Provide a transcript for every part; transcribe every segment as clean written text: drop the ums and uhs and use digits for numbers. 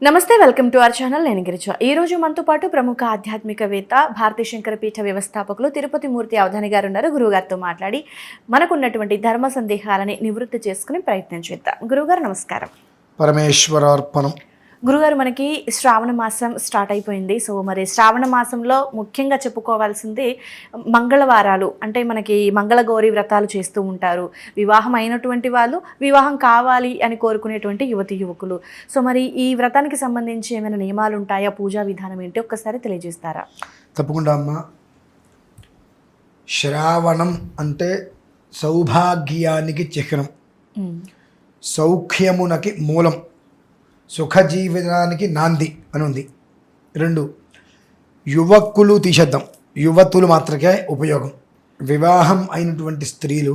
నమస్తే, welcome to our channel. నేను గిరిజ. ఈ రోజు మనతో పాటు ప్రముఖ ఆధ్యాత్మికవేత్త, భారతీ శంకర పీఠ వ్యవస్థాపకులు తిరుపతి మూర్తి అవధాని గారు ఉన్నారు. గురువుగారితో మాట్లాడి మనకున్నటువంటి ధర్మ సందేహాలని నివృత్తి చేసుకునే ప్రయత్నం చేద్దాం. గురువుగారు నమస్కారం. పరమేశ్వరార్పణం. గురుగారు, మనకి శ్రావణ మాసం స్టార్ట్ అయిపోయింది. సో మరి శ్రావణ మాసంలో ముఖ్యంగా చెప్పుకోవాల్సింది మంగళవారాలు. అంటే మనకి మంగళగౌరి వ్రతాలు చేస్తూ ఉంటారు. వివాహం అయినటువంటి వాళ్ళు, వివాహం కావాలి అని కోరుకునేటువంటి యువతి యువకులు. సో మరి ఈ వ్రతానికి సంబంధించి ఏమైనా నియమాలు ఉంటాయా? పూజా విధానం ఏంటి? ఒక్కసారి తెలియజేస్తారా? తప్పకుండా అమ్మ. శ్రావణం అంటే సౌభాగ్యానికి చిహ్నం, సౌఖ్యమునకి మూలం, సుఖజీవనానికి నాంది అని ఉంది. 2 యువకులు తీసేద్దాం, యువతులు మాత్రమే ఉపయోగం. వివాహం అయినటువంటి స్త్రీలు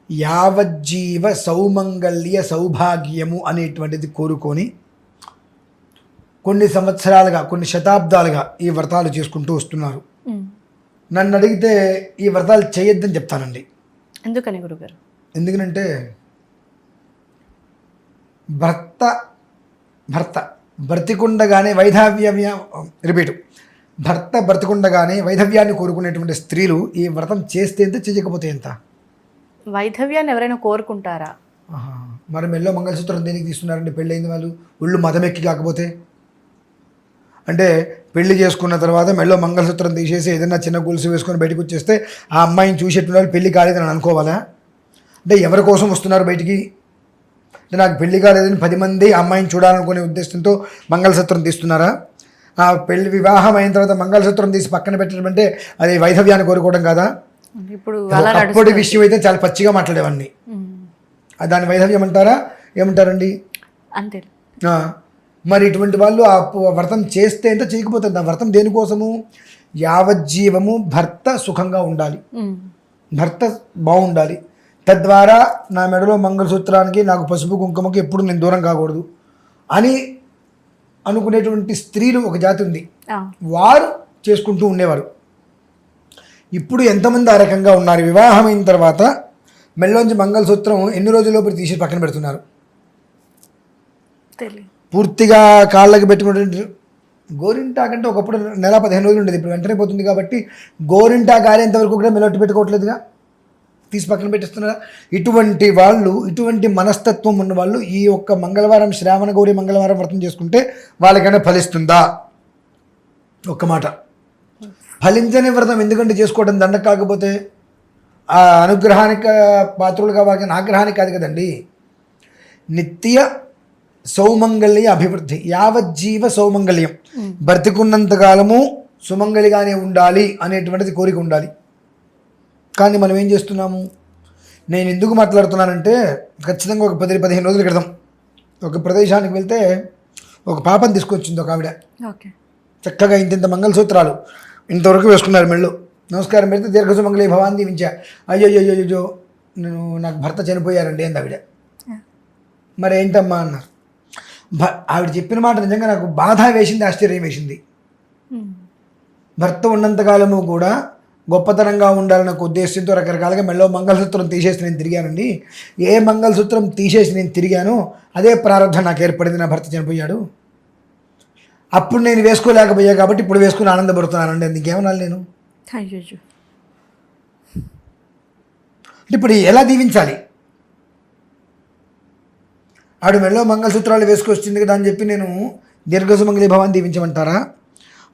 యావజ్జీవ సౌమంగళ్య సౌభాగ్యము అనేటువంటిది కోరుకొని కొన్ని సంవత్సరాలుగా, కొన్ని శతాబ్దాలుగా ఈ వ్రతాలు చేసుకుంటూ వస్తున్నారు. నన్ను అడిగితే ఈ వ్రతాలు చేయొద్దని చెప్తానండి. ఎందుకని గురుగారు? ఎందుకంటే భర్త బ్రతికుండగానే భర్త బ్రతికుండగానే వైధవ్యాన్ని కోరుకునేటువంటి స్త్రీలు ఈ వ్రతం చేస్తే ఎంత, చేయకపోతే ఎంత? వైధవ్యాన్ని ఎవరైనా కోరుకుంటారా? మరి మెల్లో మంగళసూత్రం దేనికి తీస్తున్నారండి? పెళ్ళైంది వాళ్ళు ఒళ్ళు మదమెక్కి కాకపోతే. అంటే పెళ్లి చేసుకున్న తర్వాత మెల్లో మంగళసూత్రం తీసేసి ఏదైనా చిన్న గొలుసు వేసుకొని బయటకు వచ్చేస్తే ఆ అమ్మాయిని చూసేటువంటి వాళ్ళు పెళ్లి కాలేదని అనుకోవాలా? అంటే ఎవరి కోసం వస్తున్నారు బయటికి? నాకు పెళ్లి కాలేదని 10 మంది అమ్మాయిని చూడాలనుకునే ఉద్దేశంతో మంగళసూత్రం తీస్తున్నారా? ఆ పెళ్లి వివాహం అయిన తర్వాత మంగళసూత్రం తీసి పక్కన పెట్టడం అంటే అది వైధవ్యాన్ని కోరుకోవడం కాదా? ఇప్పుడు అప్పటి విషయం అయితే చాలా పచ్చిగా మాట్లాడేవాడిని. దాని వైధవ్యం అంటారా? ఏమంటారండి? అంతే. మరి ఇటువంటి వాళ్ళు ఆ వ్రతం చేస్తే ఎంత, చేయకపోతే ఆ వ్రతం దేనికోసము? యావజ్జీవము భర్త సుఖంగా ఉండాలి, భర్త బాగుండాలి, తద్వారా నా మెడలో మంగళసూత్రానికి, నాకు పసుపు కుంకుమకి ఎప్పుడు నేను దూరం కాకూడదు అని అనుకునేటువంటి స్త్రీలు ఒక జాతి ఉంది. వారు చేసుకుంటూ ఉండేవారు. ఇప్పుడు ఎంతమంది ఆ రకంగా ఉన్నారు? వివాహం అయిన తర్వాత మెడలోంచి మంగళసూత్రం ఎన్ని రోజుల్లోపు తీసి పక్కన పెడుతున్నారు. పూర్తిగా కాళ్ళకి పెట్టుకునే గోరింటాకంటే ఒకప్పుడు నెల 15 రోజులు ఉండేది, ఇప్పుడు వెంటనే పోతుంది. కాబట్టి గోరింటాకు ఆరేంతవరకు కూడా మెడొట్టు పెట్టుకోవట్లేదుగా, తీసి పక్కన పెట్టిస్తున్నారా? ఇటువంటి వాళ్ళు, ఇటువంటి మనస్తత్వం ఉన్న వాళ్ళు ఈ ఒక్క మంగళవారం, శ్రావణ గౌరి మంగళవారం వ్రతం చేసుకుంటే వాళ్ళకైనా ఫలిస్తుందా? ఒక్క మాట. ఫలించని వ్రతం ఎందుకంటే చేసుకోవడం దండ కాకపోతే ఆ అనుగ్రహానికి పాత్రులు కావాలి, ఆగ్రహానికి కాదు కదండి. నిత్య సౌమంగళ్య అభివృద్ధి, యావజ్జీవ సౌమంగళ్యం, బ్రతికున్నంతకాలము సుమంగళిగానే ఉండాలి అనేటువంటిది కోరిక ఉండాలి. కానీ మనం ఏం చేస్తున్నాము? నేను ఎందుకు మాట్లాడుతున్నానంటే, ఖచ్చితంగా ఒక 10-15 రోజుల క్రితం ఒక ప్రదేశానికి వెళ్తే ఒక పాపని తీసుకొచ్చింది ఒక ఆవిడ. చక్కగా ఇంత మంగళసూత్రాలు ఇంతవరకు వేసుకున్నారు మెళ్ళు. నమస్కారం పెడితే దీర్ఘసుమంగళి భవాన్ని దీవించా. అయ్యో నేను, నాకు భర్త చనిపోయారండి అంది ఆవిడ. మరి ఏంటమ్మా అన్నారు. ఆవిడ చెప్పిన మాట నిజంగా నాకు బాధ వేసింది, ఆశ్చర్యం వేసింది. భర్త ఉన్నంతకాలము కూడా గొప్పతనంగా ఉండాలన్న ఉద్దేశంతో రకరకాలుగా మెళ్ళో మంగళసూత్రం తీసేసి నేను తిరిగానండి. ఏ మంగళసూత్రం తీసేసి నేను తిరిగానో అదే ప్రారంభం నాకు ఏర్పడింది. నా భర్త చనిపోయాడు, అప్పుడు నేను వేసుకోలేకపోయా కాబట్టి ఇప్పుడు వేసుకుని ఆనందపడుతున్నానండి. అందుకేమనాలి నేను? ఇప్పుడు ఎలా దీవించాలి? ఆవిడ మెళ్ళో మంగళసూత్రాలు వేసుకొచ్చింది కదా అని చెప్పి నేను దీర్ఘసుమంగళి భవాన్ని దీవించమంటారా?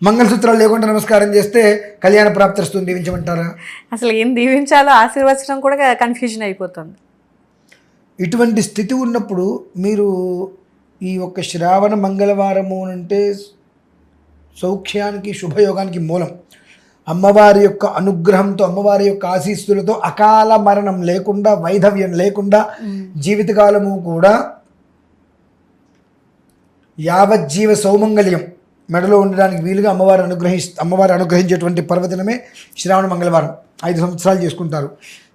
మంగళసూత్రాలు లేకుండా నమస్కారం చేస్తే కళ్యాణ ప్రాప్తిస్తుంది దీవించమంటారా? అసలు ఏం దీవించాలో ఆశీర్వచనం కూడా కన్ఫ్యూజన్ అయిపోతుంది. ఇటువంటి స్థితి ఉన్నప్పుడు మీరు ఈ ఒక్క శ్రావణ మంగళవారము అంటే సౌఖ్యానికి, శుభయోగానికి మూలం. అమ్మవారి యొక్క అనుగ్రహంతో, అమ్మవారి యొక్క ఆశీస్సులతో అకాల మరణం లేకుండా, వైధవ్యం లేకుండా జీవితకాలము కూడా యావజ్జీవ సౌమంగళ్యం మెడలో ఉండడానికి వీలుగా అమ్మవారు అనుగ్రహించేటువంటి పర్వదినమే శ్రావణ మంగళవారం. 5 సంవత్సరాలు చేసుకుంటారు.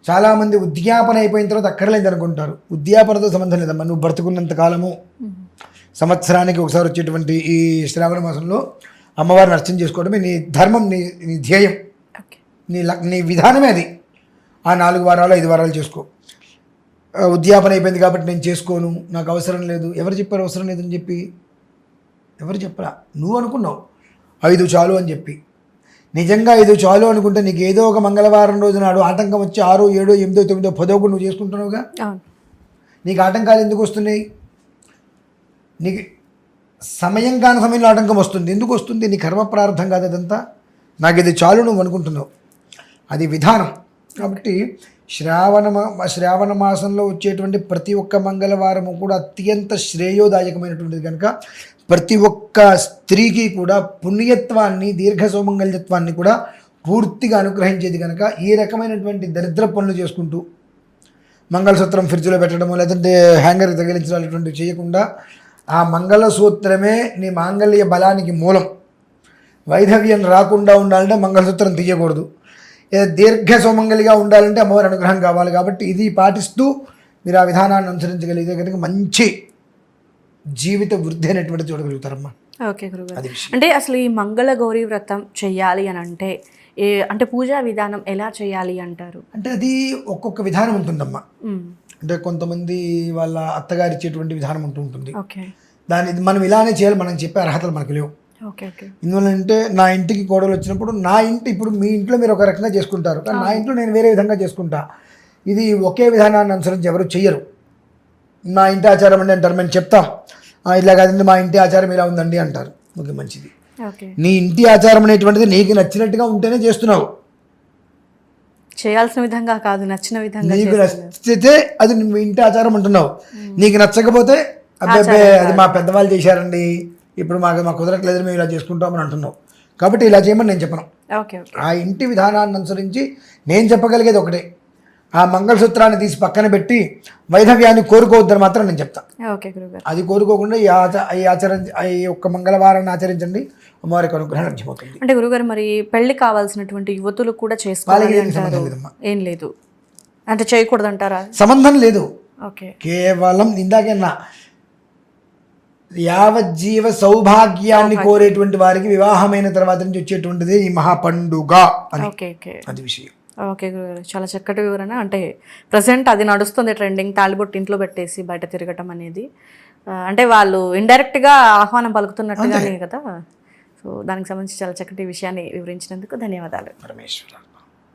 చాలామంది ఉద్యాపన అయిపోయిన తర్వాత అక్కర్లేదు అనుకుంటారు. ఉద్యాపనతో సంబంధం లేదమ్మా. నువ్వు బ్రతుకున్నంత కాలము, సంవత్సరానికి ఒకసారి వచ్చేటువంటి ఈ శ్రావణ మాసంలో అమ్మవారిని అర్చన చేసుకోవడమే నీ ధర్మం, నీ ధ్యేయం, నీ విధానమే అది. ఆ 4 వారాలు 5 వారాలు చేసుకో. ఉద్యాపన అయిపోయింది కాబట్టి నేను చేసుకోను, నాకు అవసరం లేదు. ఎవరు చెప్పారు అవసరం లేదని చెప్పి? ఎవరు చెప్పరా, నువ్వు అనుకున్నావు 5 చాలు అని చెప్పి. నిజంగా 5 చాలు అనుకుంటే నీకు ఏదో ఒక మంగళవారం రోజు నాడు ఆటంకం వచ్చి 6, 7, 8, 9, 10 కూడా నువ్వు చేసుకుంటున్నావుగా. అవును. నీకు ఆటంకాలు ఎందుకు వస్తున్నాయి? నీకు సమయం కాని సమయంలో ఆటంకం వస్తుంది. ఎందుకు వస్తుంది? నీ కర్మ ప్రారంభం కాదు అదంతా. నాకు ఇది చాలు నువ్వు అనుకుంటున్నావు, అది విధానం. కాబట్టి శ్రావణ మాసంలో వచ్చేటువంటి ప్రతి ఒక్క మంగళవారము కూడా అత్యంత శ్రేయోదాయకమైనటువంటిది కనుక ప్రతి ఒక్క స్త్రీకి కూడా పుణ్యత్వాన్ని, దీర్ఘ సౌమంగళ్యత్వాన్ని కూడా పూర్తిగా అనుగ్రహించేది కనుక ఈ రకమైనటువంటి దరిద్ర పనులు చేసుకుంటూ మంగళసూత్రం ఫ్రిడ్జ్లో పెట్టడము లేదంటే హ్యాంగర్ తగిలించడం అటువంటివి చేయకుండా ఆ మంగళసూత్రమే నీ మాంగళ్య బలానికి మూలం. వైధవ్యం రాకుండా ఉండాలంటే మంగళసూత్రం తీయకూడదు. దీర్ఘ సౌమంగలిగా ఉండాలంటే అమ్మవారి అనుగ్రహం కావాలి. కాబట్టి ఇది పాటిస్తూ మీరు ఆ విధానాన్ని అనుసరించగలిగితే కనుక మంచి జీవిత వృద్ధి అనేటువంటి చూడగలుగుతారమ్మా. ఓకే గురుగారు. అంటే అసలు ఈ మంగళ గౌరీ వ్రతం చెయ్యాలి అని అంటే అంటే పూజా విధానం ఎలా చేయాలి అంటారు? అంటే అది ఒక్కొక్క విధానం ఉంటుందమ్మా. అంటే కొంతమంది వాళ్ళ అత్తగారు ఇచ్చేటువంటి విధానం ఉంటుంది. దాన్ని మనం ఇలానే చేయాలి, మనం చెప్పే అర్హతలు మనకు లేవు. ఎందువల్లంటే నా ఇంటికి కోడలు వచ్చినప్పుడు నా ఇంటి, ఇప్పుడు మీ ఇంట్లో మీరు ఒక రకంగా చేసుకుంటారు, కానీ నా ఇంట్లో నేను వేరే విధంగా చేసుకుంటా. ఇది ఒకే విధానాన్ని అనుసరించి ఎవరు చెయ్యరు. మా ఇంటి ఆచారం అండి అంటారు, మేము చెప్తాం ఇలా కాదండి మా ఇంటి ఆచారం ఇలా ఉందండి అంటారు. ఓకే, మంచిది. నీ ఇంటి ఆచారం అనేటువంటిది నీకు నచ్చినట్టుగా ఉంటేనే చేస్తున్నావు, చేయాల్సిన విధంగా కాదు, నచ్చిన విధంగా. నీకు నచ్చితే అది మీ ఇంటి ఆచారం అంటున్నావు, నీకు నచ్చకపోతే అబ్బాయి అది మా పెద్దవాళ్ళు చేశారండి, ఇప్పుడు మాకు కుదరట్లేదు మేము ఇలా చేసుకుంటామని అంటున్నావు. కాబట్టి ఇలా చేయమని నేను చెప్పను. ఆ ఇంటి విధానాన్ని అనుసరించి నేను చెప్పగలిగేది ఒకటే, ఆ మంగళసూత్రాన్ని తీసి పక్కన పెట్టి వైధవ్యాన్ని కోరుకోవద్దని మాత్రం నేను చెప్తాను. అది కోరుకోకుండా ఈ ఒక్క మంగళవారాన్ని ఆచరించండి, అమ్మవారికి అనుగ్రహం లభ్యమవుతుంది. అంటే గురుగారు, మరి పెళ్లి కావాల్సినటువంటి యువతులు కూడా చేసుకోవాలి అంటారు? ఏం లేదు అంటే చేయకూడదు అంటారా? సంబంధం లేదు. కేవలం ఇందాకన్నా యావజ్జీవ సౌభాగ్యాన్ని కోరేటువంటి వారికి వివాహమైన తర్వాత నుంచి వచ్చేటువంటిది ఈ మహాపండుగ అని. అది విషయం. ఓకే గురుగారు, చాలా చక్కటి వివరణ. అంటే ప్రజెంట్ అది నడుస్తుంది ట్రెండింగ్, తాళిబొట్టు ఇంట్లో పెట్టేసి బయట తిరగటం అనేది. అంటే వాళ్ళు ఇండైరెక్ట్గా ఆహ్వానం పలుకుతున్నట్టుగానే కదా. సో దానికి సంబంధించి చాలా చక్కటి విషయాన్ని వివరించినందుకు ధన్యవాదాలు. పరమేశ్వర.